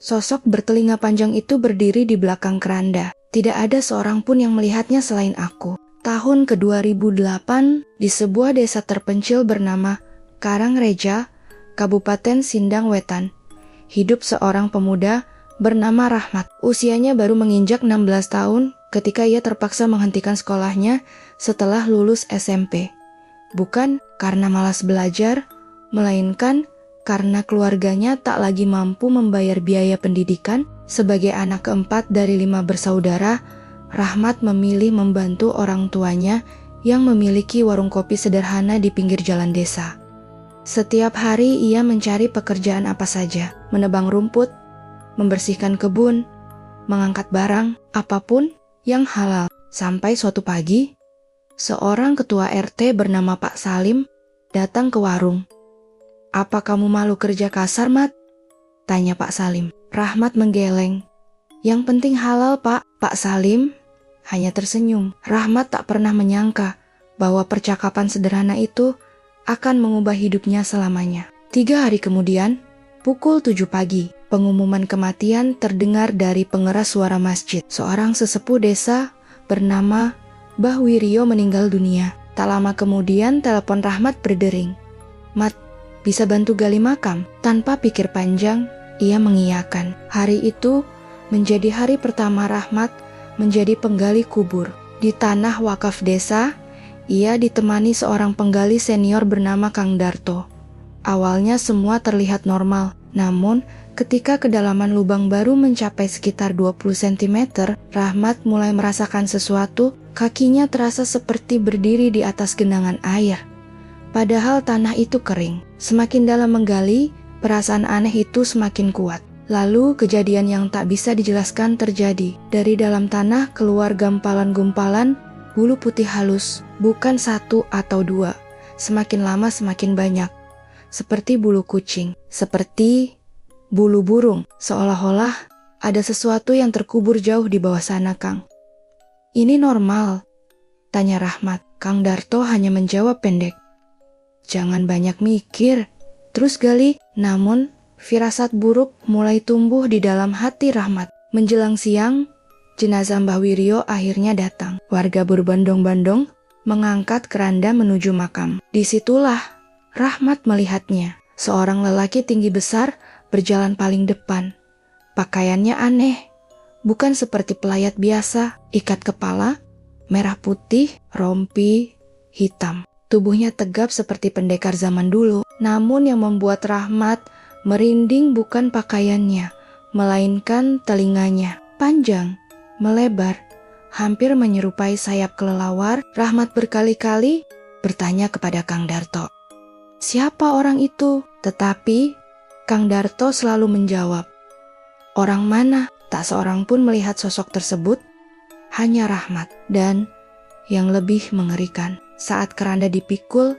Sosok bertelinga panjang itu berdiri di belakang keranda. Tidak ada seorang pun yang melihatnya selain aku. Tahun ke-2008, di sebuah desa terpencil bernama Karangreja, Kabupaten Sindang Wetan, hidup seorang pemuda bernama Rahmat. Usianya baru menginjak 16 tahun ketika ia terpaksa menghentikan sekolahnya setelah lulus SMP. Bukan karena malas belajar, melainkan karena keluarganya tak lagi mampu membayar biaya pendidikan. Sebagai anak keempat dari 5 bersaudara, Rahmat memilih membantu orang tuanya yang memiliki warung kopi sederhana di pinggir jalan desa. Setiap hari ia mencari pekerjaan apa saja, menebang rumput, membersihkan kebun, mengangkat barang, apapun yang halal. Sampai suatu pagi, seorang ketua RT bernama Pak Salim datang ke warung. "Apa kamu malu kerja kasar, Mat?" tanya Pak Salim. Rahmat menggeleng. "Yang penting halal, Pak." Pak Salim hanya tersenyum. Rahmat tak pernah menyangka bahwa percakapan sederhana itu akan mengubah hidupnya selamanya. 3 hari kemudian, pukul 7 pagi, pengumuman kematian terdengar dari pengeras suara masjid. Seorang sesepuh desa bernama Mbah Wiryo meninggal dunia. Tak lama kemudian telepon Rahmat berdering. "Mat, bisa bantu gali makam?" Tanpa pikir panjang, ia mengiyakan. Hari itu menjadi hari pertama Rahmat menjadi penggali kubur. Di tanah wakaf desa, ia ditemani seorang penggali senior bernama Kang Darto. Awalnya semua terlihat normal, namun ketika kedalaman lubang baru mencapai sekitar 20 cm, Rahmat mulai merasakan sesuatu. Kakinya terasa seperti berdiri di atas genangan air. Padahal tanah itu kering. Semakin dalam menggali, perasaan aneh itu semakin kuat. Lalu kejadian yang tak bisa dijelaskan terjadi. Dari dalam tanah keluar gumpalan-gumpalan bulu putih halus, bukan 1 atau 2. Semakin lama semakin banyak. Seperti bulu kucing, seperti bulu burung. Seolah-olah ada sesuatu yang terkubur jauh di bawah sana, Kang. "Ini normal?" tanya Rahmat. Kang Darto hanya menjawab pendek, "Jangan banyak mikir, terus gali." Namun, firasat buruk mulai tumbuh di dalam hati Rahmat. Menjelang siang, jenazah Mbah Wiryo akhirnya datang. Warga berbondong-bondong mengangkat keranda menuju makam. Disitulah Rahmat melihatnya. Seorang lelaki tinggi besar berjalan paling depan. Pakaiannya aneh, bukan seperti pelayat biasa. Ikat kepala, merah putih, rompi hitam. Tubuhnya tegap seperti pendekar zaman dulu. Namun yang membuat Rahmat merinding bukan pakaiannya, melainkan telinganya. Panjang, melebar, hampir menyerupai sayap kelelawar. Rahmat berkali-kali bertanya kepada Kang Darto, "Siapa orang itu?" Tetapi Kang Darto selalu menjawab, "Orang mana?" Tak seorang pun melihat sosok tersebut, hanya Rahmat. Dan yang lebih mengerikan, saat keranda dipikul,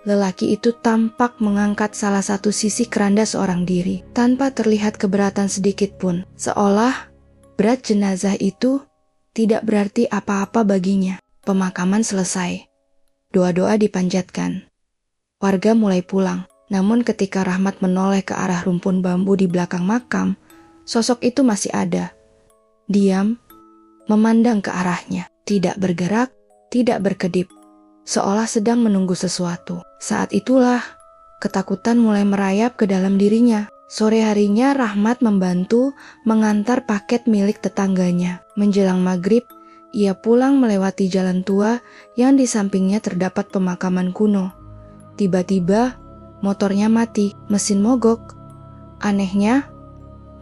lelaki itu tampak mengangkat salah satu sisi keranda seorang diri, tanpa terlihat keberatan sedikit pun. Seolah berat jenazah itu tidak berarti apa-apa baginya. Pemakaman selesai. Doa-doa dipanjatkan. Warga mulai pulang. Namun ketika Rahmat menoleh ke arah rumpun bambu di belakang makam, sosok itu masih ada. Diam, memandang ke arahnya. Tidak bergerak, tidak berkedip. Seolah sedang menunggu sesuatu. Saat itulah, ketakutan mulai merayap ke dalam dirinya. Sore harinya Rahmat membantu mengantar paket milik tetangganya. Menjelang maghrib, ia pulang melewati jalan tua yang di sampingnya terdapat pemakaman kuno. Tiba-tiba, motornya mati, mesin mogok. Anehnya,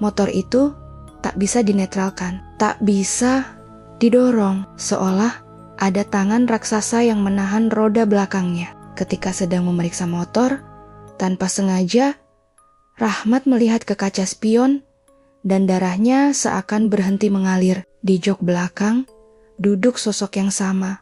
motor itu tak bisa dinetralkan, tak bisa didorong, seolah ada tangan raksasa yang menahan roda belakangnya. Ketika sedang memeriksa motor, tanpa sengaja, Rahmat melihat ke kaca spion dan darahnya seakan berhenti mengalir. Di jok belakang, duduk sosok yang sama.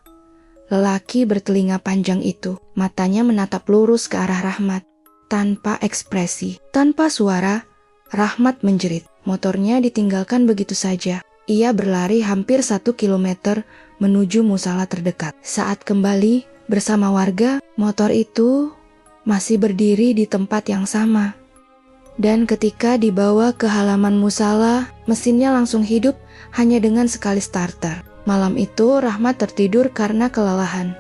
Lelaki bertelinga panjang itu, matanya menatap lurus ke arah Rahmat. Tanpa ekspresi, tanpa suara, Rahmat menjerit. Motornya ditinggalkan begitu saja. Ia berlari hampir 1 kilometer menuju musala terdekat. Saat kembali bersama warga, motor itu masih berdiri di tempat yang sama. Dan ketika dibawa ke halaman musala, mesinnya langsung hidup hanya dengan sekali starter. Malam itu Rahmat tertidur karena kelelahan.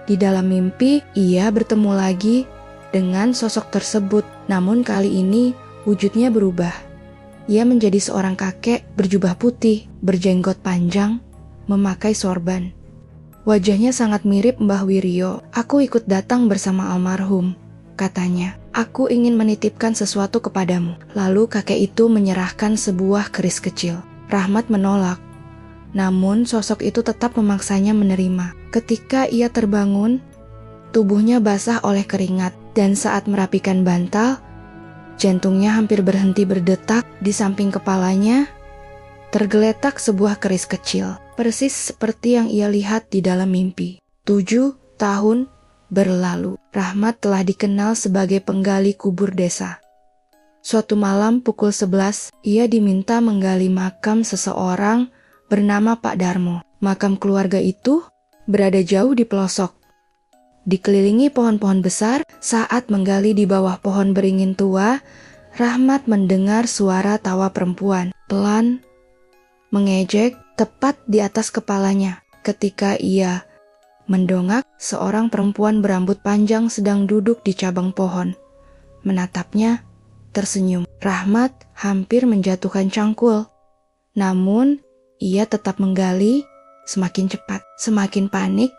Di dalam mimpi, ia bertemu lagi dengan sosok tersebut, namun kali ini wujudnya berubah. Ia menjadi seorang kakek berjubah putih, berjenggot panjang, memakai sorban. Wajahnya sangat mirip Mbah Wiryo. "Aku ikut datang bersama almarhum," katanya. "Aku ingin menitipkan sesuatu kepadamu." Lalu kakek itu menyerahkan sebuah keris kecil. Rahmat menolak, namun sosok itu tetap memaksanya menerima. Ketika ia terbangun, tubuhnya basah oleh keringat, dan saat merapikan bantal, jantungnya hampir berhenti berdetak. Di samping kepalanya tergeletak sebuah keris kecil, persis seperti yang ia lihat di dalam mimpi. 7 tahun berlalu. Rahmat telah dikenal sebagai penggali kubur desa. Suatu malam pukul 11, ia diminta menggali makam seseorang bernama Pak Darmo. Makam keluarga itu berada jauh di pelosok, dikelilingi pohon-pohon besar. Saat menggali di bawah pohon beringin tua, Rahmat mendengar suara tawa perempuan, pelan, mengejek, tepat di atas kepalanya. Ketika ia mendongak, seorang perempuan berambut panjang sedang duduk di cabang pohon, menatapnya, tersenyum. Rahmat hampir menjatuhkan cangkul, namun ia tetap menggali, semakin cepat, semakin panik,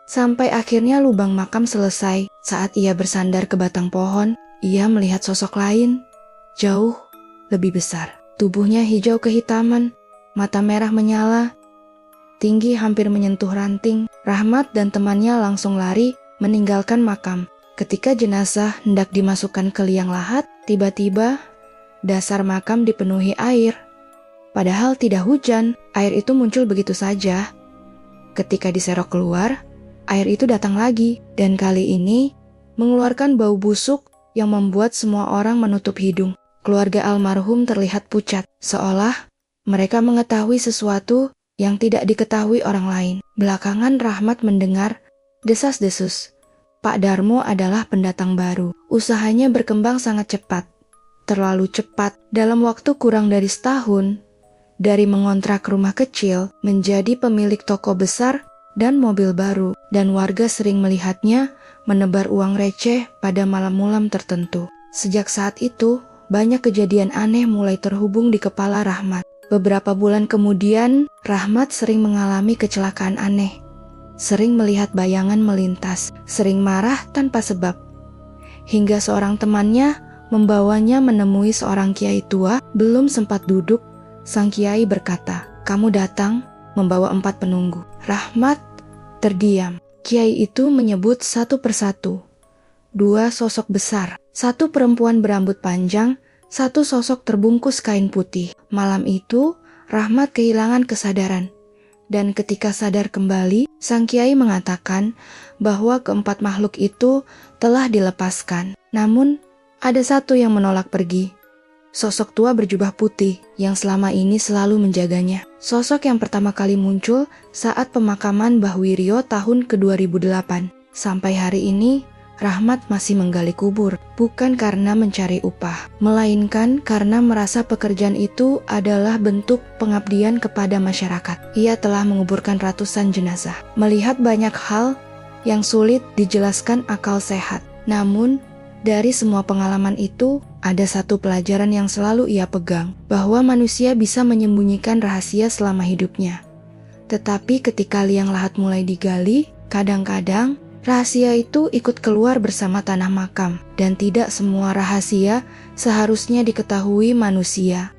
sampai akhirnya lubang makam selesai. Saat ia bersandar ke batang pohon, ia melihat sosok lain, jauh lebih besar. Tubuhnya hijau kehitaman, mata merah menyala, tinggi hampir menyentuh ranting. Rahmat dan temannya langsung lari meninggalkan makam. Ketika jenazah hendak dimasukkan ke liang lahat, tiba-tiba dasar makam dipenuhi air. Padahal tidak hujan, air itu muncul begitu saja. Ketika diserok keluar, air itu datang lagi, dan kali ini mengeluarkan bau busuk yang membuat semua orang menutup hidung. Keluarga almarhum terlihat pucat, seolah mereka mengetahui sesuatu yang tidak diketahui orang lain. Belakangan Rahmat mendengar desas-desus. Pak Darmo adalah pendatang baru. Usahanya berkembang sangat cepat. Terlalu cepat. Dalam waktu kurang dari setahun, dari mengontrak rumah kecil menjadi pemilik toko besar dan mobil baru. Dan warga sering melihatnya menebar uang receh pada malam-malam tertentu. Sejak saat itu, banyak kejadian aneh mulai terhubung di kepala Rahmat. Beberapa bulan kemudian, Rahmat sering mengalami kecelakaan aneh. Sering melihat bayangan melintas, sering marah tanpa sebab. Hingga seorang temannya membawanya menemui seorang kiai tua. Belum sempat duduk, sang kiai berkata, "Kamu datang membawa 4 penunggu." Rahmat terdiam. Kiai itu menyebut satu persatu 2 sosok besar, 1 perempuan berambut panjang, 1 sosok terbungkus kain putih. Malam itu, Rahmat kehilangan kesadaran. Dan ketika sadar kembali, sang kiai mengatakan bahwa keempat makhluk itu telah dilepaskan. Namun, ada satu yang menolak pergi. Sosok tua berjubah putih yang selama ini selalu menjaganya. Sosok yang pertama kali muncul saat pemakaman Mbah Wiryo tahun ke-2008. Sampai hari ini, Rahmat masih menggali kubur, bukan karena mencari upah, melainkan karena merasa pekerjaan itu adalah bentuk pengabdian kepada masyarakat. Ia telah menguburkan ratusan jenazah, melihat banyak hal yang sulit dijelaskan akal sehat. Namun, dari semua pengalaman itu, ada satu pelajaran yang selalu ia pegang, bahwa manusia bisa menyembunyikan rahasia selama hidupnya. Tetapi ketika liang lahat mulai digali, kadang-kadang rahasia itu ikut keluar bersama tanah makam, dan tidak semua rahasia seharusnya diketahui manusia.